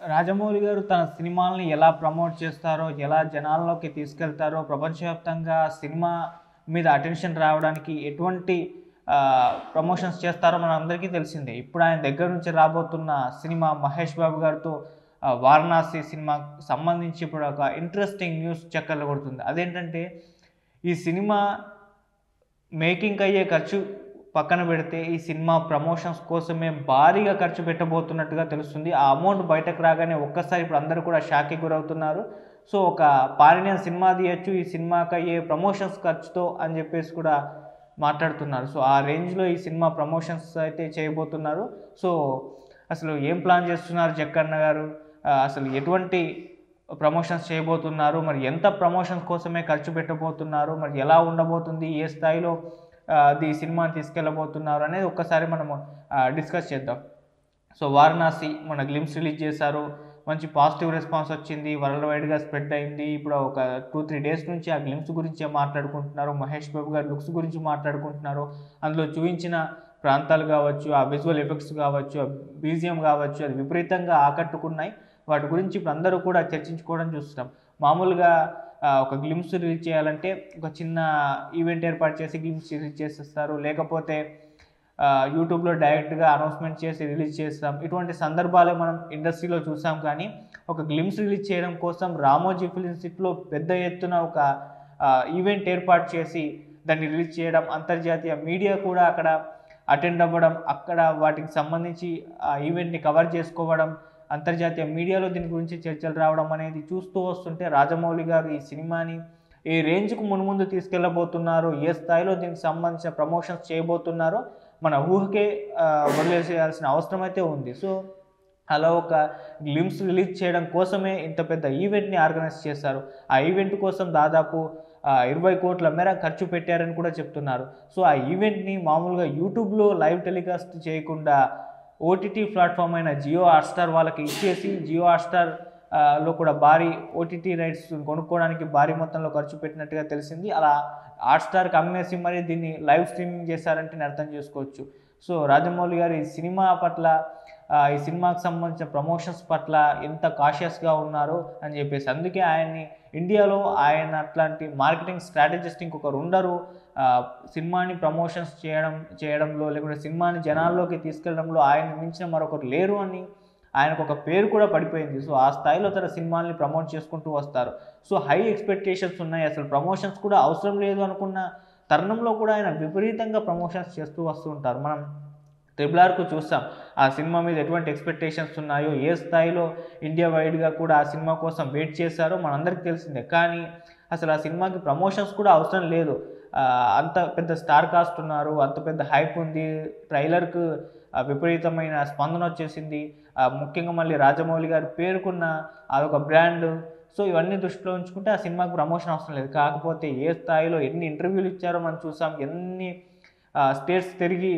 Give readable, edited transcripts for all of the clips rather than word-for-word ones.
రాజమౌళి గారు తన సినిమాల్ని ఎలా ప్రమోట్ చేస్తారో, ఎలా జనాల్లోకి తీసుకెళ్తారో, ప్రపంచవ్యాప్తంగా సినిమా మీద అటెన్షన్ రావడానికి ఎటువంటి ప్రమోషన్స్ చేస్తారో మనందరికీ తెలిసిందే. ఇప్పుడు ఆయన దగ్గర నుంచి రాబోతున్న సినిమా మహేష్ బాబు గారితో 'వారణాసి' సినిమాకు సంబంధించి ఇప్పుడు ఒక ఇంట్రెస్టింగ్ న్యూస్ చక్కర్లు కొడుతుంది. అదేంటంటే ఈ సినిమా మేకింగ్‌కి అయ్యే ఖర్చు పక్కన పెడితే, ఈ సినిమా ప్రమోషన్స్ కోసమే భారీగా ఖర్చు పెట్టబోతున్నట్టుగా తెలుస్తుంది. ఆ అమౌంట్ బయటకు రాగానే ఒక్కసారి ఇప్పుడు అందరూ కూడా షాక్‌కి గురవుతున్నారు. సో, ఒక పాన్ సినిమా తీయొచ్చు ఈ సినిమాకయ్యే ప్రమోషన్స్ ఖర్చుతో అని చెప్పేసి కూడా మాట్లాడుతున్నారు. సో, ఆ రేంజ్‌లో ఈ సినిమా ప్రమోషన్స్ అయితే చేయబోతున్నారు. సో, అసలు ఏం ప్లాన్ చేస్తున్నారు జక్కన్న గారు? అసలు ఎటువంటి ప్రమోషన్స్ చేయబోతున్నారు? మరి ఎంత ప్రమోషన్స్ కోసమే ఖర్చు పెట్టబోతున్నారు? మరి ఎలా ఉండబోతుంది? ఏ స్థాయిలో ఈ సినిమాని తీసుకెళ్ళబోతున్నారు అనేది ఒక్కసారి మనము డిస్కస్ చేద్దాం. సో, 'వారణాసి' మొన్న గ్లింప్స్ రిలీజ్ చేశారు. మంచి పాజిటివ్ రెస్పాన్స్ వచ్చింది. వరల్డ్ వైడ్‌గా స్ప్రెడ్ అయింది. ఇప్పుడు ఒక 2, 3 డేస్ నుంచి ఆ గ్లింప్స్ గురించే మాట్లాడుకుంటున్నారు. మహేష్ బాబు గారి లుక్స్ గురించి మాట్లాడుకుంటున్నారు. అందులో చూయించిన ప్రాంతాలు కావచ్చు, ఆ విజువల్ ఎఫెక్ట్స్ కావచ్చు, ఆ బీజీఎం కావచ్చు, అది విపరీతంగా ఆకట్టుకున్నాయి. వాటి గురించి ఇప్పుడు అందరూ కూడా చర్చించుకోవడం చూస్తున్నాం. మామూలుగా ఒక గ్లింప్స్ రిలీజ్ చేయాలంటే ఒక చిన్న ఈవెంట్ ఏర్పాటు చేసి గ్లింప్స్ రిలీజ్ చేసేస్తారు. లేకపోతే యూట్యూబ్‌లో డైరెక్ట్‌గా అనౌన్స్‌మెంట్ చేసి రిలీజ్ చేస్తాం. ఇటువంటి సందర్భాలే మనం ఇండస్ట్రీలో చూసాం. కానీ ఒక గ్లింప్స్ రిలీజ్ చేయడం కోసం రామోజీ ఫిల్మ్ సిటీలో పెద్ద ఎత్తున ఒక ఈవెంట్ ఏర్పాటు చేసి దాన్ని రిలీజ్ చేయడం, అంతర్జాతీయ మీడియా కూడా అక్కడ అటెండ్ అవ్వడం, అక్కడ వాటికి సంబంధించి ఆ ఈవెంట్‌ని కవర్ చేసుకోవడం, అంతర్జాతీయ మీడియాలో దీని గురించి చర్చలు రావడం అనేది చూస్తూ వస్తుంటే, రాజమౌళి గారు ఈ సినిమాని ఏ రేంజ్‌కు మున్ముందు తీసుకెళ్ళబోతున్నారో, ఏ స్థాయిలో దీనికి సంబంధించిన ప్రమోషన్స్ చేయబోతున్నారో మన ఊహకే వదిలేసేయాల్సిన అవసరం అయితే ఉంది. సో, అలా ఒక గ్లింప్స్ రిలీజ్ చేయడం కోసమే ఇంత పెద్ద ఈవెంట్‌ని ఆర్గనైజ్ చేశారు. ఆ ఈవెంట్ కోసం దాదాపు 20,00,00,000 మేర ఖర్చు పెట్టారని కూడా చెప్తున్నారు. సో, ఆ ఈవెంట్‌ని మామూలుగా యూట్యూబ్‌లో లైవ్ టెలికాస్ట్ చేయకుండా ఓటీటీ ప్లాట్‌ఫామ్ అయిన జియో హాట్‌స్టార్ వాళ్ళకి ఇచ్చేసి, జియో హాట్‌స్టార్ లో కూడా భారీ ఓటీటీ రైట్స్ కొనుక్కోవడానికి భారీ మొత్తంలో ఖర్చు పెట్టినట్టుగా తెలిసింది. అలా హాట్‌స్టార్‌కి అమ్మేసి మరి దీన్ని లైవ్ స్ట్రీమింగ్ చేశారంటే అర్థం చేసుకోవచ్చు. సో, రాజమౌళి గారు ఈ సినిమా పట్ల ఈ సినిమాకి సంబంధించిన ప్రమోషన్స్ పట్ల ఎంత కాషియస్‌గా ఉన్నారు అని చెప్పేసి. అందుకే ఆయన్ని ఇండియాలో ఆయన అట్లాంటి మార్కెటింగ్ స్ట్రాటజిస్ట్ ఇంకొకరు ఉండరు. సినిమాని ప్రమోషన్స్ చేయడంలో లేకుంటే సినిమాని జనాల్లోకి తీసుకెళ్లడంలో ఆయన్ని మించిన మరొకరు లేరు అని ఆయనకు ఒక పేరు కూడా పడిపోయింది. సో, ఆ స్థాయిలో తన సినిమాల్ని ప్రమోట్ చేసుకుంటూ వస్తారు. సో, హై ఎక్స్‌పెక్టేషన్స్ ఉన్నాయి. అసలు ప్రమోషన్స్ కూడా అవసరం లేదు అనుకున్న తరుణంలో కూడా ఆయన విపరీతంగా ప్రమోషన్స్ చేస్తూ వస్తూ ఉంటారు. మనం 'ట్రిపుల్ ఆర్'కు చూసాం. ఆ సినిమా మీద ఎటువంటి ఎక్స్‌పెక్టేషన్స్ ఉన్నాయో, ఏ స్థాయిలో ఇండియా వైడ్‌గా కూడా ఆ సినిమా కోసం వెయిట్ చేశారో మనందరికీ తెలిసిందే. కానీ అసలు ఆ సినిమాకి ప్రమోషన్స్ కూడా అవసరం లేదు. అంత పెద్ద స్టార్ కాస్ట్ ఉన్నారు. అంత పెద్ద హైప్ ఉంది. ట్రైలర్‌కు విపరీతమైన స్పందన వచ్చేసింది. ముఖ్యంగా మళ్ళీ రాజమౌళి గారి పేరుకున్న అదొక బ్రాండ్. సో, ఇవన్నీ దృష్టిలో ఉంచుకుంటే ఆ సినిమాకి ప్రమోషన్ అవసరం లేదు. కాకపోతే ఏ స్థాయిలో ఎన్ని ఇంటర్వ్యూలు ఇచ్చారో మనం చూసాం. ఎన్ని స్టేట్స్ తిరిగి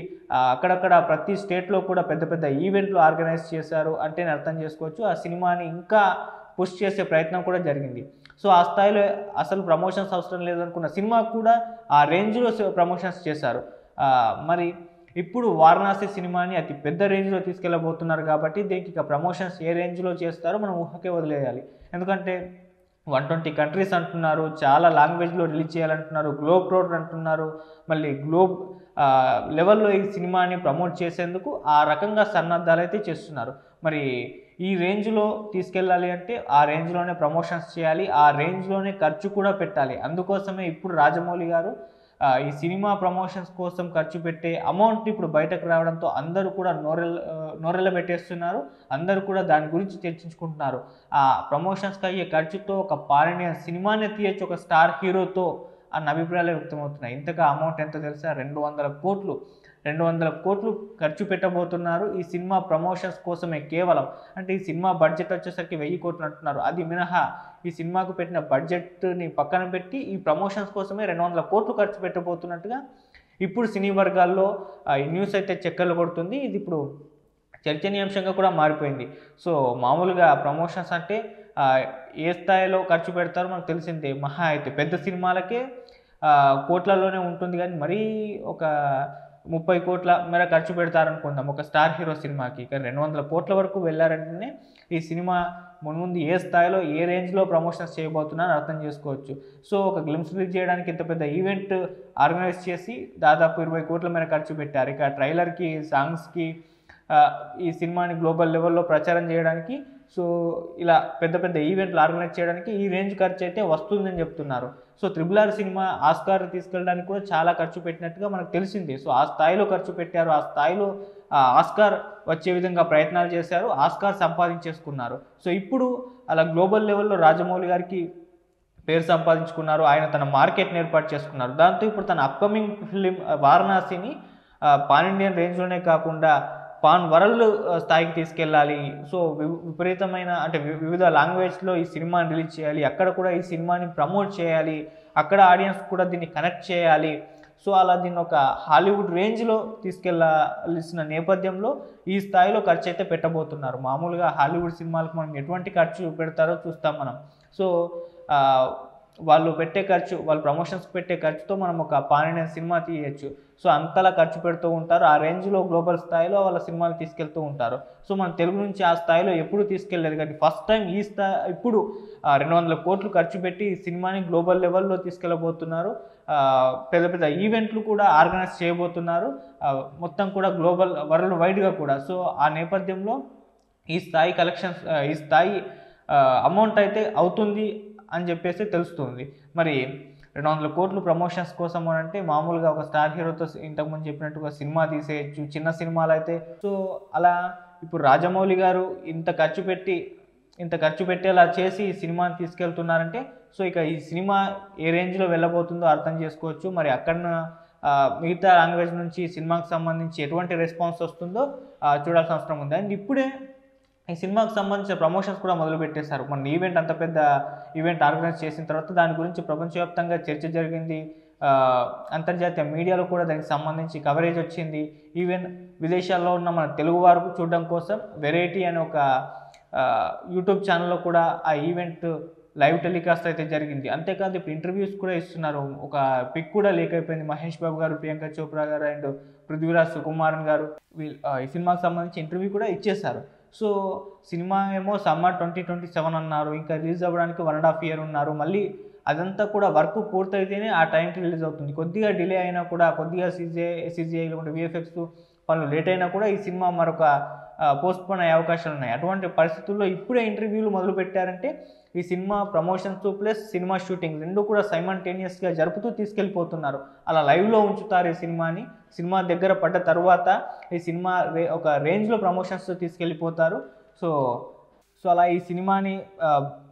అక్కడక్కడ ప్రతి స్టేట్‌లో కూడా పెద్ద పెద్ద ఈవెంట్లు ఆర్గనైజ్ చేశారు అంటేనే అర్థం చేసుకోవచ్చు. ఆ సినిమాని ఇంకా పుష్ చేసే ప్రయత్నం కూడా జరిగింది. సో, ఆ స్థాయిలో అసలు ప్రమోషన్స్ అవసరం లేదనుకున్న సినిమాకు కూడా ఆ రేంజ్‌లో ప్రమోషన్స్ చేశారు. మరి ఇప్పుడు 'వారణాసి' సినిమాని అతి పెద్ద రేంజ్‌లో తీసుకెళ్ళబోతున్నారు కాబట్టి దీనికి ఇక ప్రమోషన్స్ ఏ రేంజ్‌లో చేస్తారో మనం ఊహకే వదిలేయాలి. ఎందుకంటే 120 కంట్రీస్ అంటున్నారు. చాలా లాంగ్వేజ్‌లో రిలీజ్ చేయాలంటున్నారు. గ్లోబ్ ట్రోట్ అంటున్నారు. మళ్ళీ గ్లోబ్ లెవెల్‌లో ఈ సినిమాని ప్రమోట్ చేసేందుకు ఆ రకంగా సన్నద్ధాలైతే చేస్తున్నారు. మరి ఈ రేంజ్‌లో తీసుకెళ్ళాలి అంటే ఆ రేంజ్‌లోనే ప్రమోషన్స్ చేయాలి. ఆ రేంజ్‌లోనే ఖర్చు కూడా పెట్టాలి. అందుకోసమే ఇప్పుడు రాజమౌళి గారు ఈ సినిమా ప్రమోషన్స్ కోసం ఖర్చు పెట్టే అమౌంట్ ఇప్పుడు బయటకు రావడంతో అందరూ కూడా నోరెళ్ళబెట్టేస్తున్నారు. అందరూ కూడా దాని గురించి చర్చించుకుంటున్నారు. ఆ ప్రమోషన్స్‌కి అయ్యే ఖర్చుతో ఒక పాన్ ఇండియా సినిమానే తీయొచ్చు ఒక స్టార్ హీరోతో అన్న అభిప్రాయాలు వ్యక్తమవుతున్నాయి. ఇంతగా అమౌంట్ ఎంతో తెలుసా? 200,00,00,000. 200,00,00,000 ఖర్చు పెట్టబోతున్నారు ఈ సినిమా ప్రమోషన్స్ కోసమే కేవలం. అంటే ఈ సినిమా బడ్జెట్ వచ్చేసరికి 1,000,00,00,000 అంటున్నారు. అది మినహా ఈ సినిమాకు పెట్టిన బడ్జెట్‌ని పక్కన పెట్టి ఈ ప్రమోషన్స్ కోసమే 200,00,00,000 ఖర్చు పెట్టబోతున్నట్టుగా ఇప్పుడు సినీ వర్గాల్లో ఈ న్యూస్ అయితే చక్కర్లు కొడుతుంది. ఇది ఇప్పుడు చర్చనీయాంశంగా కూడా మారిపోయింది. సో, మామూలుగా ప్రమోషన్స్ అంటే ఏ స్థాయిలో ఖర్చు పెడతారో మనకు తెలిసిందే. మహా అయితే పెద్ద సినిమాలకే కోట్లలోనే ఉంటుంది గానీ, మరీ ఒక 30 కోట్ల మేర ఖర్చు పెడతారనుకుందాం ఒక స్టార్ హీరో సినిమాకి. ఇక 200 కోట్ల వరకు వెళ్ళారంటేనే ఈ సినిమా మున్ముందు ఏ స్థాయిలో, ఏ రేంజ్‌లో ప్రమోషన్స్ చేయబోతున్నారో అర్థం చేసుకోవచ్చు. సో, ఒక గ్లింప్స్ రిలీజ్ చేయడానికి ఇంత పెద్ద ఈవెంట్ ఆర్గనైజ్ చేసి దాదాపు 20 కోట్ల మేర ఖర్చు పెట్టారు. ఇక ట్రైలర్‌కి, సాంగ్స్‌కి ఈ సినిమాని గ్లోబల్ లెవెల్‌లో ప్రచారం చేయడానికి, సో, ఇలా పెద్ద పెద్ద ఈవెంట్లు ఆర్గనైజ్ చేయడానికి ఈ రేంజ్ ఖర్చు అయితే వస్తుందని చెప్తున్నారు. So, 'triple R' cinema Oscar తీసుకెళ్ళడానికి కూడా చాలా ఖర్చు పెట్టినట్టుగా మనకు తెలిసింది. సో, ఆ స్థాయిలో ఖర్చు పెట్టారు. ఆ స్థాయిలో ఆస్కార్ వచ్చే విధంగా ప్రయత్నాలు చేశారు. ఆస్కార్ సంపాదించేసుకున్నారు. సో, ఇప్పుడు అలా గ్లోబల్ లెవెల్‌లో రాజమౌళి గారికి పేరు సంపాదించుకున్నారు. ఆయన తన మార్కెట్‌ని ఏర్పాటు చేసుకున్నారు. దాంతో ఇప్పుడు తన అప్‌కమింగ్ ఫిల్మ్ 'వారణాసిని' పాన్ ఇండియన్ రేంజ్‌లోనే కాకుండా పాన్ వరల్డ్ స్థాయికి తీసుకెళ్ళాలి. సో, విపరీతమైన అంటే వివిధ లాంగ్వేజ్‌లో ఈ సినిమాని రిలీజ్ చేయాలి. అక్కడ కూడా ఈ సినిమాని ప్రమోట్ చేయాలి. అక్కడ ఆడియన్స్ కూడా దీన్ని కనెక్ట్ చేయాలి. సో, అలా దీన్ని ఒక హాలీవుడ్ రేంజ్‌లో తీసుకెళ్లాల్సిన నేపథ్యంలో ఈ స్థాయిలో ఖర్చయితే పెట్టబోతున్నారు. మామూలుగా హాలీవుడ్ సినిమాలకు మనం ఎటువంటి ఖర్చు పెడతారో చూస్తాం మనం. సో, వాళ్ళు పెట్టే ఖర్చు, వాళ్ళు ప్రమోషన్స్‌కి పెట్టే ఖర్చుతో మనం ఒక పాన్ ఇండియన్ సినిమా తీయొచ్చు. సో, అంతలా ఖర్చు పెడుతూ ఉంటారు. ఆ రేంజ్‌లో గ్లోబల్ స్థాయిలో వాళ్ళ సినిమాలు తీసుకెళ్తూ ఉంటారు. సో, మన తెలుగు నుంచి ఆ స్థాయిలో ఎప్పుడూ తీసుకెళ్ళలేదు. కానీ ఫస్ట్ టైం ఇప్పుడు 200 కోట్లు ఖర్చు పెట్టి ఈ సినిమాని గ్లోబల్ లెవెల్‌లో తీసుకెళ్ళబోతున్నారు. పెద్ద పెద్ద ఈవెంట్లు కూడా ఆర్గనైజ్ చేయబోతున్నారు. మొత్తం కూడా గ్లోబల్ వరల్డ్ వైడ్‌గా కూడా. సో, ఆ నేపథ్యంలో ఈ స్థాయి కలెక్షన్స్, ఈ స్థాయి అమౌంట్ అయితే అవుతుంది అని చెప్పేసి తెలుస్తుంది. మరి 200 కోట్లు ప్రమోషన్స్ కోసం అంటే మామూలుగా ఒక స్టార్ హీరోతో ఇంతకుముందు చెప్పినట్టుగా సినిమా తీసేయచ్చు. చిన్న సినిమాలు అయితే సో, అలా ఇప్పుడు రాజమౌళి గారు ఇంత ఖర్చు పెట్టేలా చేసి ఈ సినిమాని తీసుకెళ్తున్నారంటే, సో, ఇక ఈ సినిమా ఏ రేంజ్‌లో వెళ్ళబోతుందో అర్థం చేసుకోవచ్చు. మరి అక్కడ మిగతా లాంగ్వేజ్ నుంచి ఈ సినిమాకి సంబంధించి ఎటువంటి రెస్పాన్స్ వస్తుందో చూడాల్సిన అవసరం ఉంది. అండ్ ఇప్పుడే ఈ సినిమాకి సంబంధించిన ప్రమోషన్స్ కూడా మొదలుపెట్టేశారు. మొన్న ఈవెంట్, అంత పెద్ద ఈవెంట్ ఆర్గనైజ్ చేసిన తర్వాత దాని గురించి ప్రపంచవ్యాప్తంగా చర్చ జరిగింది. అంతర్జాతీయ మీడియాలో కూడా దానికి సంబంధించి కవరేజ్ వచ్చింది. ఈవెన్ విదేశాల్లో ఉన్న మన తెలుగు వారు చూడడం కోసం వెరైటీ అనే ఒక యూట్యూబ్ ఛానల్లో కూడా ఆ ఈవెంట్ లైవ్ టెలికాస్ట్ అయితే జరిగింది. అంతేకాదు ఇప్పుడు ఇంటర్వ్యూస్ కూడా ఇస్తున్నారు. ఒక పిక్ కూడా లీక్ అయిపోయింది. మహేష్ బాబు గారు, ప్రియాంక చోప్రా గారు అండ్ పృథ్వీరాజ్ సుకుమారన్ గారు ఈ సినిమాకి సంబంధించి ఇంటర్వ్యూ కూడా ఇచ్చేశారు. సో, సినిమా ఏమో సమ్మర్ 2027 అన్నారు. ఇంకా రిలీజ్ అవ్వడానికి 1.5 year ఉన్నారు. మళ్ళీ అదంతా కూడా వర్క్ పూర్తయితేనే ఆ టైంకి రిలీజ్ అవుతుంది. కొద్దిగా డిలే అయినా కూడా, కొద్దిగా సీజీఐ లేకుంటే వీఎఫ్ఎక్స్ పనులు లేట్ అయినా కూడా ఈ సినిమా మరొక పోస్ట్‌పోన్ అయ్యే అవకాశాలు ఉన్నాయి. అటువంటి పరిస్థితుల్లో ఇప్పుడే ఇంటర్వ్యూలు మొదలుపెట్టారంటే ఈ cinema promotions plus cinema shooting 2 కూడా సైమల్టేనియస్‌గా జరుపుతూ తీసుకెళ్ళిపోతున్నారు. అలా లైవ్‌లో ఉంచుతారు ఈ సినిమాని. సినిమా దగ్గర పడ్డ తర్వాత ఈ సినిమా ఒక రేంజ్‌లో ప్రమోషన్స్‌తో తీసుకెళ్ళిపోతారు. సో, అలా ఈ సినిమాని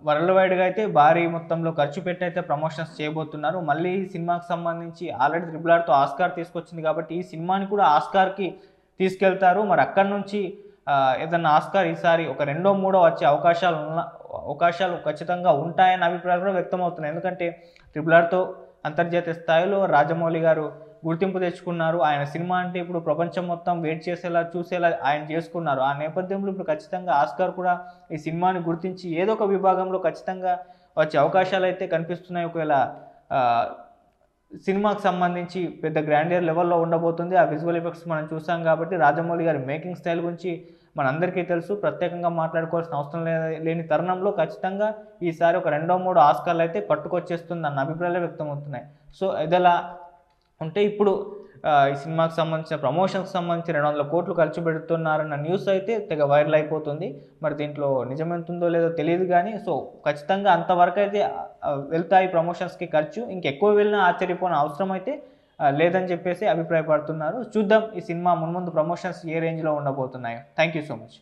వరల్డ్ వైడ్‌గా అయితే భారీ మొత్తంలో ఖర్చు పెట్టి అయితే ప్రమోషన్స్ చేయబోతున్నారు. మళ్ళీ ఈ సినిమాకి సంబంధించి ఆల్రెడీ 'త్రిబుల్ ఆర్'తో ఆస్కార్ తీసుకొచ్చింది కాబట్టి ఈ సినిమాని కూడా ఆస్కార్‌కి తీసుకెళ్తారు. మరి అక్కడి నుంచి ఏదన్నా ఆస్కార్ ఈసారి ఒక రెండో, మూడో వచ్చే అవకాశాలు ఖచ్చితంగా ఉంటాయన్న అభిప్రాయాలు కూడా వ్యక్తమవుతున్నాయి. ఎందుకంటే 'త్రిబుల్ ఆర్'తో అంతర్జాతీయ స్థాయిలో రాజమౌళి గారు గుర్తింపు తెచ్చుకున్నారు. ఆయన సినిమా అంటే ఇప్పుడు ప్రపంచం మొత్తం వెయిట్ చేసేలా, చూసేలా ఆయన చేసుకున్నారు. ఆ నేపథ్యంలో ఇప్పుడు ఖచ్చితంగా ఆస్కార్ కూడా ఈ సినిమాని గుర్తించి ఏదో ఒక విభాగంలో ఖచ్చితంగా వచ్చే అవకాశాలు అయితే కనిపిస్తున్నాయి. ఒకవేళ సినిమాకి సంబంధించి పెద్ద గ్రాండియర్ లెవెల్‌లో ఉండబోతుంది. ఆ విజువల్ ఎఫెక్ట్స్ మనం చూసాం కాబట్టి రాజమౌళి గారి మేకింగ్ స్టైల్ గురించి మనందరికీ తెలుసు. ప్రత్యేకంగా మాట్లాడుకోవాల్సిన అవసరం లేని తరుణంలో ఖచ్చితంగా ఈసారి ఒక రెండో, మూడో ఆస్కార్లు అయితే పట్టుకొచ్చేస్తుందన్న అభిప్రాయాలు వ్యక్తమవుతున్నాయి. సో, ఇదలా ఉంటే ఇప్పుడు ఈ సినిమాకి సంబంధించిన ప్రమోషన్‌కి సంబంధించి 200 కోట్లు ఖర్చు పెడుతున్నారన్న న్యూస్ అయితే తెగ వైరల్ అయిపోతుంది. మరి దీంట్లో నిజమెంతుందో లేదో తెలియదు కానీ, సో, ఖచ్చితంగా అంతవరకు అయితే వెళ్తాయి ప్రమోషన్స్‌కి ఖర్చు. ఇంకెక్కువ వెళ్ళినా ఆశ్చర్యపోని అవసరం అయితే లేదని చెప్పేసి అభిప్రాయపడుతున్నారు. చూద్దాం ఈ సినిమా మున్ముందు ప్రమోషన్స్ ఏ రేంజ్‌లో ఉండబోతున్నాయో. Thank you so much.